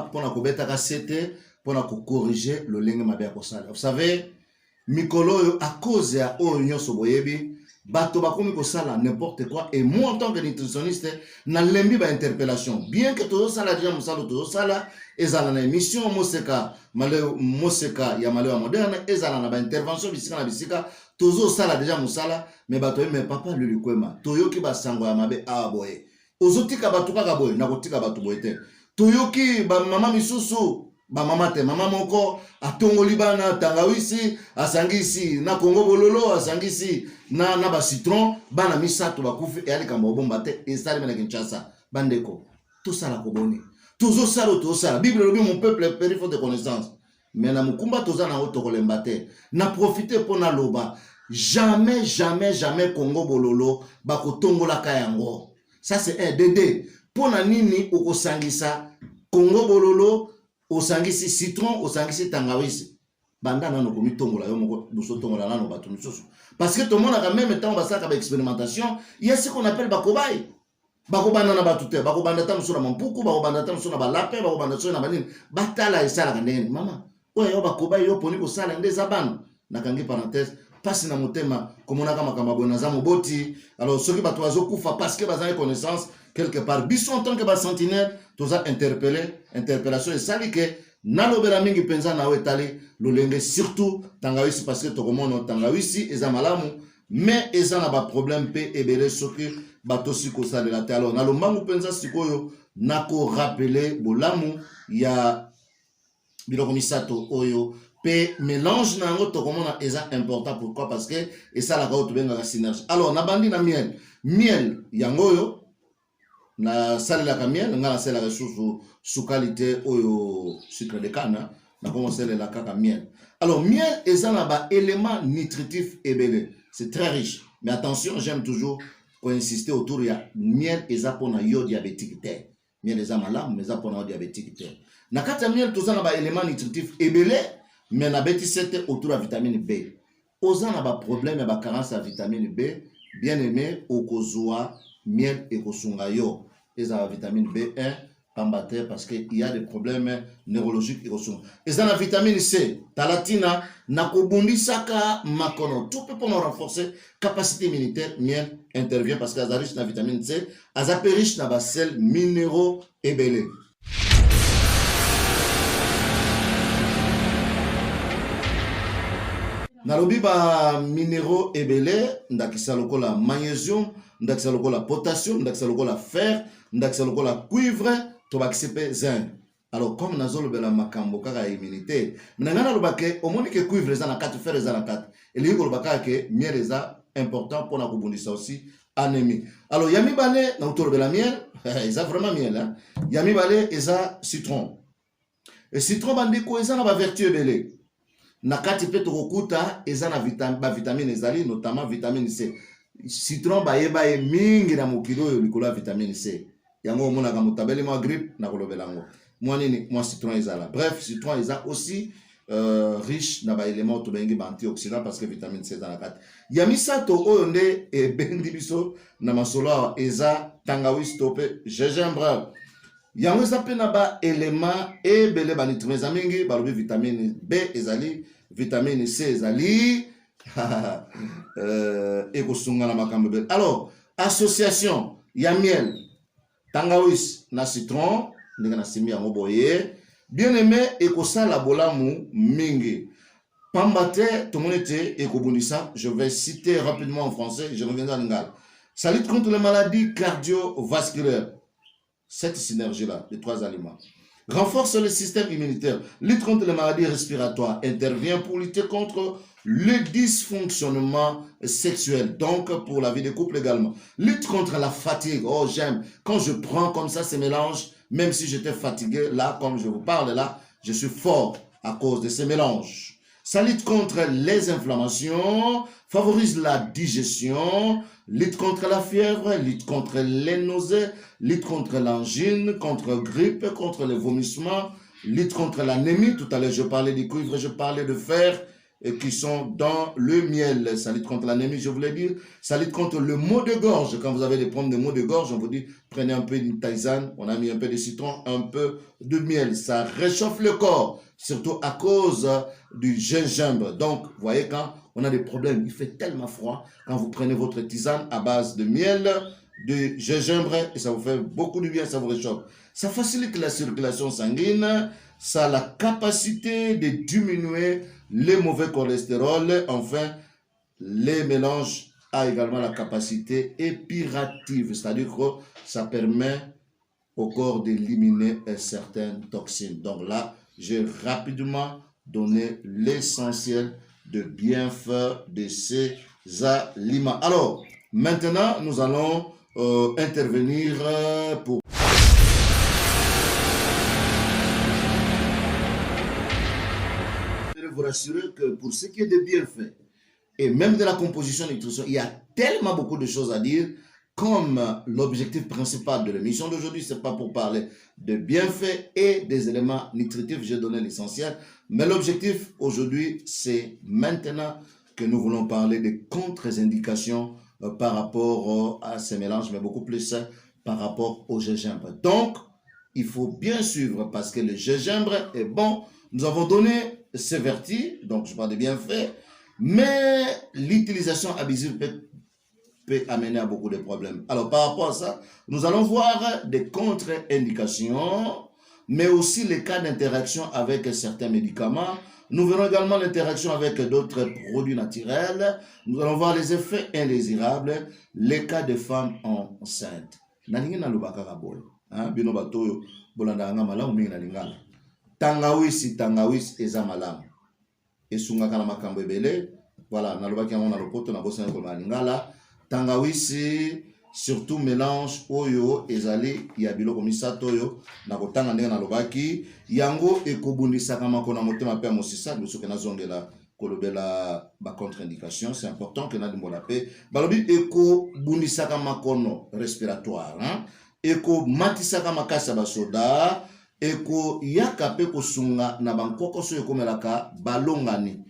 loba pour na kobeta ka sete pour na corriger le lenge mabe ko sala. Vous savez, mikolo à cause ya onyo soboyebi bato bakomi ko sala n'importe quoi et moi en tant que nutritionniste na lembi ba interpellation bien que todo sala déjà musalo todo sala ezala na émission moseka maleo moseka ya maleo moderne ezala na ba intervention bisika na bisika tozo sala déjà musala mais bato mais papa lui kwema toyoki ba sango ya mabe aboye ozotika bato kaka boye na kotika bato boye te toyoki ba mama misusu ba mama te mama moko atongoli bana tangawisi asangisi na Congo bololo asangisi na ba citron bana misato bakufi e ali kamba bomba te e sali mena Kinshasa bandeko tout ça la koboni toujours ça tout ça Bible lobi mon peuple périt faute de connaissance mais na mukumba toza na otokolemba te na profiter pour na loba jamais Congo bololo bakotongola kayango ça c'est un DD pour na nini okosangisa Congo bololo osangisi citron osangisi tangawisi banda nano komi tongola yo moko buso tongola nano bato misusu parce que tout le monde a même temps basaka ba expérimentation il y a ce qu'on appelle bakobai bakobanda na bato te bakobanda ta musuna mampuku bakobanda ta musuna balape bakobanda so na banini batala esala kanene mama oyo bakobai yo poni ko sala ndeza bana nakangi parenthèse passe na motema komonaka makamba bona za moboti alors ceux qui bato bazokufa parce que bazana connaissance quelque part biso en tant que ba sentinelle toza interpellation et sali que nalobela mingi penza na wetali lolenge surtout tangawisi parce que tokomono tangawisi eza malamu mais eza na ba problème pe ebele soki bato siko salela te alors nalombangu penza sikoyo nako rappeler bolamu ya biloko misato oyo pe mélange na ngo tokomona eza important pourquoi parce que et ça la ko tubenga la synergie alors na bandi na miel yangoyo na salela ka miel ngala sala ressource sous qualité oyo sucre de canne na commencer la kaka miel alors miel eza na ba éléments nutritifs ebele c'est très riche mais attention j'aime toujours insister autour ya miel eza pona yo diabétique te miel eza malamu mais eza pona yo diabétique te na kata miel toza na ba éléments nutritifs ebele mais na beti sete autour ya vitamine B oza na ba problème ya ba carence ya vitamine B bien aimé okozwa miel ekosunga yo eza vitamine B1 pambate parce que il y a des problèmes neurologiques ekosunga eza na vitamine C talatina na kobundisaka makono tout peut pour renforcer capacité immunitaire miel intervient parce que aza riche na vitamine C aza pe riche na ba sels minéraux ebele. Nalobi ba minéraux ebele ndakisa lokola magnésium ndakisa lokola potassium ndakisa lokola fer ndakisa lokola cuivre to bakisepe zinc alors comme nazolo bela makambo kaka immunité mnangana lobake omoni ke cuivre eza na 4 fer eza na 4 eli ko lobaka ke miel eza important pour na kobundisa aussi anémie alors yami balé na utolo bela miel eza vraiment miel hein yami balé eza citron et citron bandiko eza na ba vertu ebele na kati pe tokokuta eza na vitamine ezali notamment vitamine C citron bayeba e mingi na mokilo yo likolo ya vitamine C yango omonaka motabeli mwa grippe na kolobela ngo mwa nini mwa citron ezala bref citron eza aussi riche na ba éléments to bengi ba antioxydants parce que vitamine C eza na kati ya misato oyo nde ebendi biso na masolo eza tangawisi to pe gingembre yango eza pe na ba élément ebele ba nutriments mingi balobi vitamine B ezali vitamine C ezali ekosunga na makambo bele alors association ya miel tangawis na citron ndenge na simi yango boye bien aimé ekosala bolamu mingi pambate tomonete ekobundisa je vais citer rapidement en français je reviendrai en lingala ça lutte contre les maladies cardiovasculaires. Cette synergie-là, les trois aliments, renforce le système immunitaire, lutte contre les maladies respiratoires, intervient pour lutter contre le dysfonctionnement sexuel, donc pour la vie de couple également, lutte contre la fatigue. Oh, j'aime, quand je prends comme ça ces mélanges, même si j'étais fatigué, là, comme je vous parle là, je suis fort à cause de ces mélanges. Ça lutte contre les inflammations, favorise la digestion, lutte contre la fièvre, lutte contre les nausées, lutte contre l'angine, contre grippe, contre les vomissements, lutte contre l'anémie. Tout à l'heure, je parlais du cuivre, je parlais de fer. qui sont dans le miel. Ça lutte contre l'anémie, je voulais dire. Ça lutte contre le maux de gorge. Quand vous avez des problèmes de maux de gorge, on vous dit, prenez un peu d'une tisane, on a mis un peu de citron, un peu de miel. Ça réchauffe le corps, surtout à cause du gingembre. Donc, vous voyez, quand on a des problèmes, il fait tellement froid, quand vous prenez votre tisane à base de miel, de gingembre, et ça vous fait beaucoup de bien, ça vous réchauffe. Ça facilite la circulation sanguine, ça a la capacité de diminuer les mauvais cholestérol. Enfin, les mélanges a également la capacité épirative, c'est-à-dire que ça permet au corps d'éliminer certaines toxines. Donc là, j'ai rapidement donné l'essentiel de bienfaits de ces aliments. Alors, maintenant, nous allons intervenir pour vous rassurer que pour ce qui est des bienfaits et même de la composition de nutrition, il y a tellement beaucoup de choses à dire. Comme l'objectif principal de l'émission d'aujourd'hui, ce n'est pas pour parler de bienfaits et des éléments nutritifs, j'ai donné l'essentiel. Mais l'objectif aujourd'hui, c'est maintenant que nous voulons parler des contre-indications par rapport à ces mélanges, mais beaucoup plus par rapport au gingembre. Donc, il faut bien suivre parce que le gingembre est bon. Nous avons donné ses vertus, donc je parle de bienfaits, mais l'utilisation abusive peut amener à beaucoup de problèmes. Alors, par rapport à ça, nous allons voir des contre-indications, mais aussi les cas d'interaction avec certains médicaments. Nous verrons également l'interaction avec d'autres produits naturels. Nous allons voir les effets indésirables, les cas de femmes enceintes. Tangawisi eza malamu. Esungaka na makambo ebele. Voilà, nalobaki yango na lopoto na bosa ko malingala. Tangawisi surtout mélange oyo ezali ya biloko misato oyo na kotanga ndenge nalobaki yango ekobundisaka makona motema pe mosisa bisoke nazongela kolobela ba contre-indication. C'est important que nalimbola pe balobi ekobundisaka makono respiratoire, hein? Ekomatisaka makasa basoda, eko yaka pe kosunga na bankokoso ekomelaka balongani.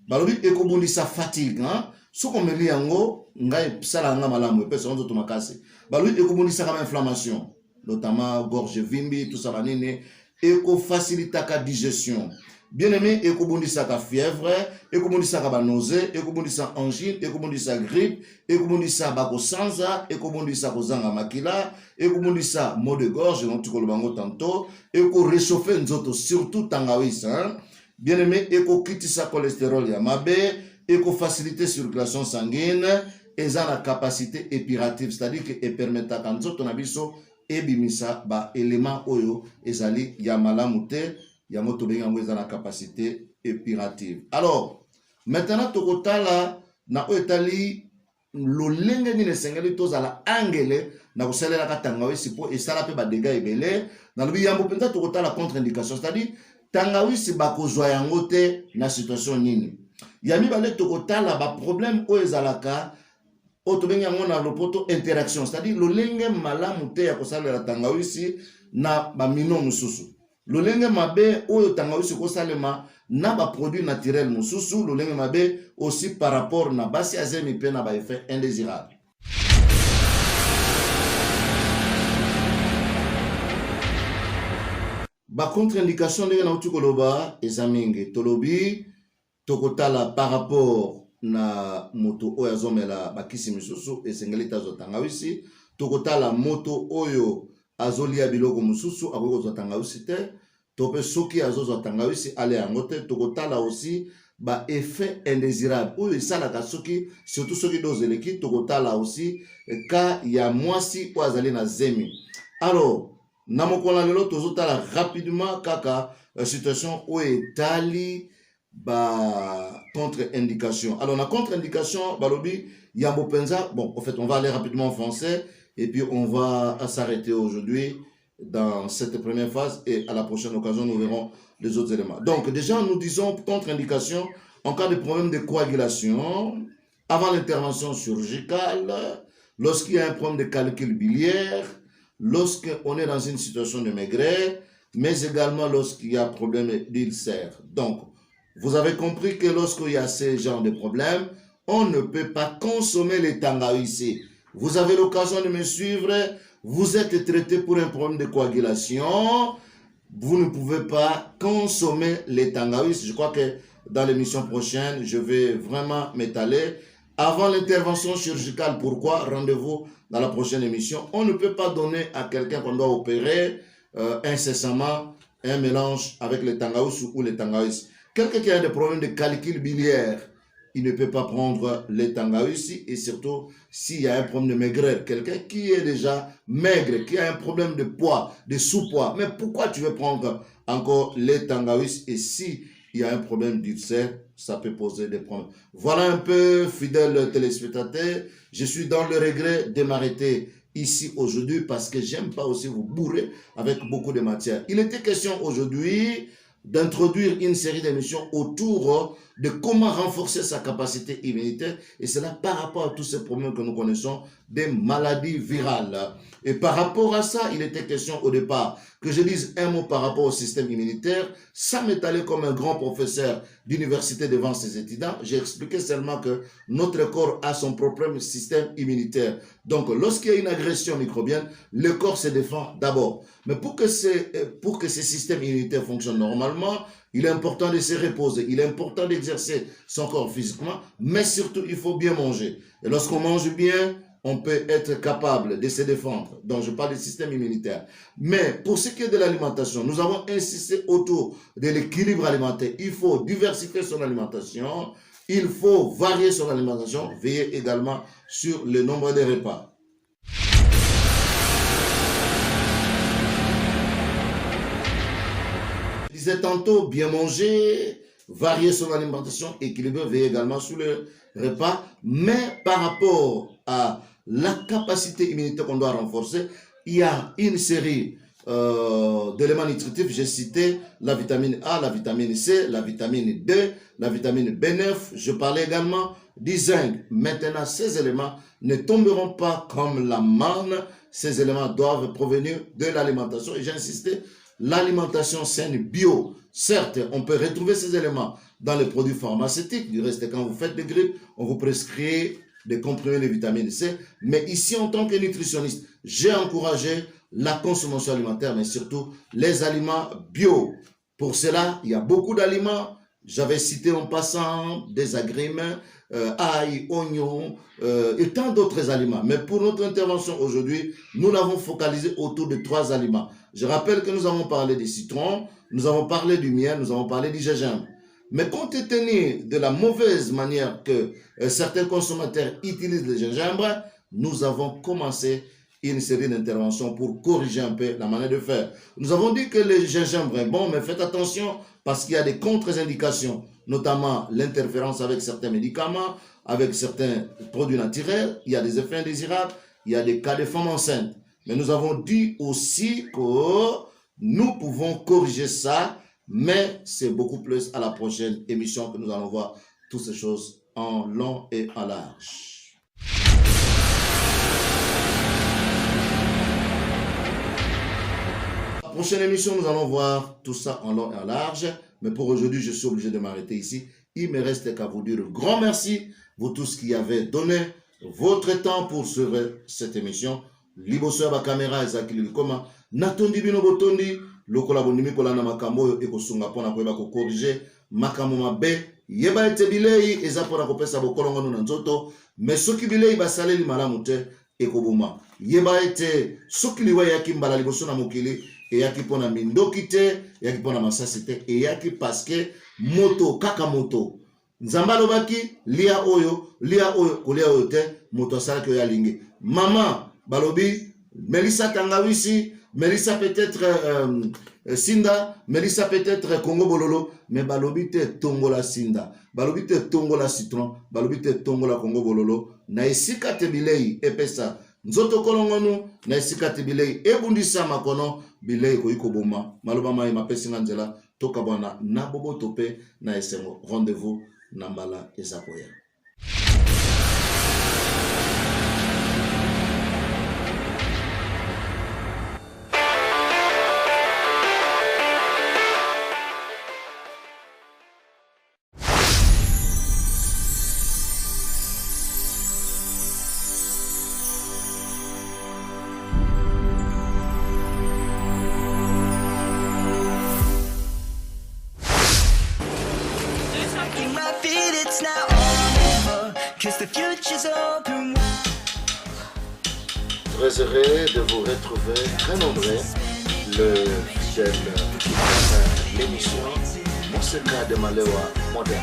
Balobi ekobundisa fatigue, hein? Soko meli yango ngai sala nga malamu pe so nzoto makasi. Balobi ekobundisa ka inflammation, notamment gorge vimbi, tout ça banene, eko facilitaka digestion. Bien aimé, ekobundisa ka fièvre, ekobundisa ka nausée, ekobundisa angine, ekobundisa grippe, ekobundisa bakosanza, ekobundisa kozanga makila, ekobundisa maux de gorge, non tukolo bango tantôt, eko réchauffer nzoto surtout tangawisi, hein? Bien aimé, eko kitisa cholestérol ya mabe, eko faciliter circulation sanguine, eza la capacité épirative, c'est-à-dire que e permettra ka nzoto na biso ebimisa ba élément oyo ezali ya malamu te. Yango tobenga ngo eza na capacité épirative. Alors, maintenant tokotala na etali lolenge ni nesengeli tozala angele na kosalela ka tangawisi po esala pe ba dégâts ebele na lobi yambo penza tokotala contre-indication, c'est-à-dire tangawisi bakozwa yango te na situation nini. Yami bale tokotala ba problème o ezalaka o tobenga ngo na lopoto interaction, c'est-à-dire lolenge malamu te ya kosalela tangawisi na ba mino mususu. Lolenge mabe oyo tangawisi kosalema na ba produit naturel mususu, lolenge mabe aussi par rapport na basi azemi pe na ba effet indésirable. Ba contre-indication ndenge na uti koloba ezamingi tolobi tokotala par rapport na moto oyo azomela bakisi misusu esengeli tazo tangawisi, tokotala moto oyo azolia biloko mususu akozwa tangawisi te, tope soki azozwa tangawisi ale yango te. Tokotala aussi ba effet indésirable oyo esalaka soki surtout soki dozeleki. Tokotala aussi ka ya mwasi oyo azali na zemi. Alors na mokolo lelo tozotala rapidement kaka situation oyo etali ba contre-indication. Alors la contre-indication balobi yambo penza. Bon, en fait on va aller rapidement en français et puis on va s'arrêter aujourd'hui dans cette première phase et à la prochaine occasion nous verrons les autres éléments. Donc déjà nous disons contre-indication en cas de problème de coagulation, avant l'intervention chirurgicale, lorsqu'il y a un problème de calcul biliaire, lorsqu'on est dans une situation de maigret, mais également lorsqu'il y a un problème d'ulcère. Donc Vous avez compris que lorsqu'il y a ce genre de problème, on ne peut pas consommer les tangawizi. Vous avez l'occasion de me suivre. Vous êtes traité pour un problème de coagulation. Vous ne pouvez pas consommer les tangawizi. Je crois que dans l'émission prochaine, je vais vraiment m'étaler. Avant l'intervention chirurgicale, pourquoi? Rendez-vous dans la prochaine émission. On ne peut pas donner à quelqu'un qu'on doit opérer incessamment un mélange avec les tangawizi ou les tangawizi. Quelqu'un qui a des problèmes de calcul biliaire, il ne peut pas prendre les tangawizi, et surtout s'il y a un problème de maigreur. Quelqu'un qui est déjà maigre, qui a un problème de poids, de sous-poids. Mais pourquoi tu veux prendre encore les tangawizi? Et si il y a un problème d'ulcère, ça peut poser des problèmes. Voilà un peu, fidèles téléspectateurs. Je suis dans le regret de m'arrêter ici aujourd'hui parce que j'aime pas aussi vous bourrer avec beaucoup de matière. Il était question aujourd'hui d'introduire une série d'émissions autour de comment renforcer sa capacité immunitaire, et cela par rapport à tous ces problèmes que nous connaissons des maladies virales. Et par rapport à ça, il était question au départ que je dise un mot par rapport au système immunitaire. Ça m'est allé comme un grand professeur d'université devant ses étudiants. J'ai expliqué seulement que notre corps a son propre système immunitaire. Donc, lorsqu'il y a une agression microbienne, le corps se défend d'abord. Mais pour que ce système immunitaire fonctionne normalement, il est important de se reposer, il est important d'exercer son corps physiquement, mais surtout, il faut bien manger. Et lorsqu'on mange bien, on peut être capable de se défendre. Donc, je parle du système immunitaire. Mais pour ce qui est de l'alimentation, nous avons insisté autour de l'équilibre alimentaire. Il faut diversifier son alimentation, il faut varier son alimentation, veiller également sur le nombre de repas. Je disais tantôt, bien manger, varier son alimentation, équilibrer, veiller également sur le repas. Mais par rapport à la capacité immunitaire qu'on doit renforcer, il y a une série d'éléments nutritifs. J'ai cité la vitamine A, la vitamine C, la vitamine D, la vitamine B9. Je parlais également du zinc. Maintenant, ces éléments ne tomberont pas comme la manne. Ces éléments doivent provenir de l'alimentation. Et j'ai insisté, l'alimentation saine bio. Certes, on peut retrouver ces éléments dans les produits pharmaceutiques. Du reste, quand vous faites des grippes, on vous prescrit des comprimés de vitamine C. Mais ici, en tant que nutritionniste, j'ai encouragé la consommation alimentaire, mais surtout les aliments bio. Pour cela, il y a beaucoup d'aliments. J'avais cité en passant des agrumes, ail, oignons et tant d'autres aliments. Mais pour notre intervention aujourd'hui, nous l'avons focalisé autour de 3 aliments. Je rappelle que nous avons parlé des citrons, nous avons parlé du miel, nous avons parlé du gingembre. Mais compte tenu de la mauvaise manière que certains consommateurs utilisent le gingembre, nous avons commencé une série d'interventions pour corriger un peu la manière de faire. Nous avons dit que le gingembre est bon, mais faites attention parce qu'il y a des contre-indications, notamment l'interférence avec certains médicaments, avec certains produits naturels. Il y a des effets indésirables, il y a des cas de femmes enceintes. Mais nous avons dit aussi que nous pouvons corriger ça, mais c'est beaucoup plus à la prochaine émission que nous allons voir toutes ces choses en long et en large. La prochaine émission, nous allons voir tout ça en long et en large. Mais pour aujourd'hui, je suis obligé de m'arrêter ici. Il me reste qu'à vous dire un grand merci, vous tous qui avez donné votre temps pour suivre cette émission. Liboso ya caméra ezakili koma natondi bino botondi lokola bondimi kolanda makambo oyo ekosunga mpona koyeba kokorige makambo mabe yeba ete bilei eza mpona kopesa bokolongono na nzoto me soki bilei basaleli malamu te ekoboma yeba ete soki liwa eyaki mbala liboso na mokili eyaki mpona mindoki te eyaki mpona masasi te eyaki paske moto kaka moto nzambe alobaki lia oyo kolia oyo te moto asalaki oyo alingi mama balobi Melissa Tangawisi, Melissa peut-être Sinda, Melissa peut-être Congo Bololo, mais balobi te tongola Sinda, balobi te tongola citron, balobi te tongola Congo Bololo, na esika te bilei epesa, nzoto kolongonu, na esika te bilei ebundisa makono, bilei koyiko boma, maloba mai mapesi nganzela, toka bwana na bobo tope na esengo, rendez-vous na mbala ezakoya. Très heureux de vous retrouver, très nombreux, le fidèle qui passe l'émission Monseka de Malewa moderne.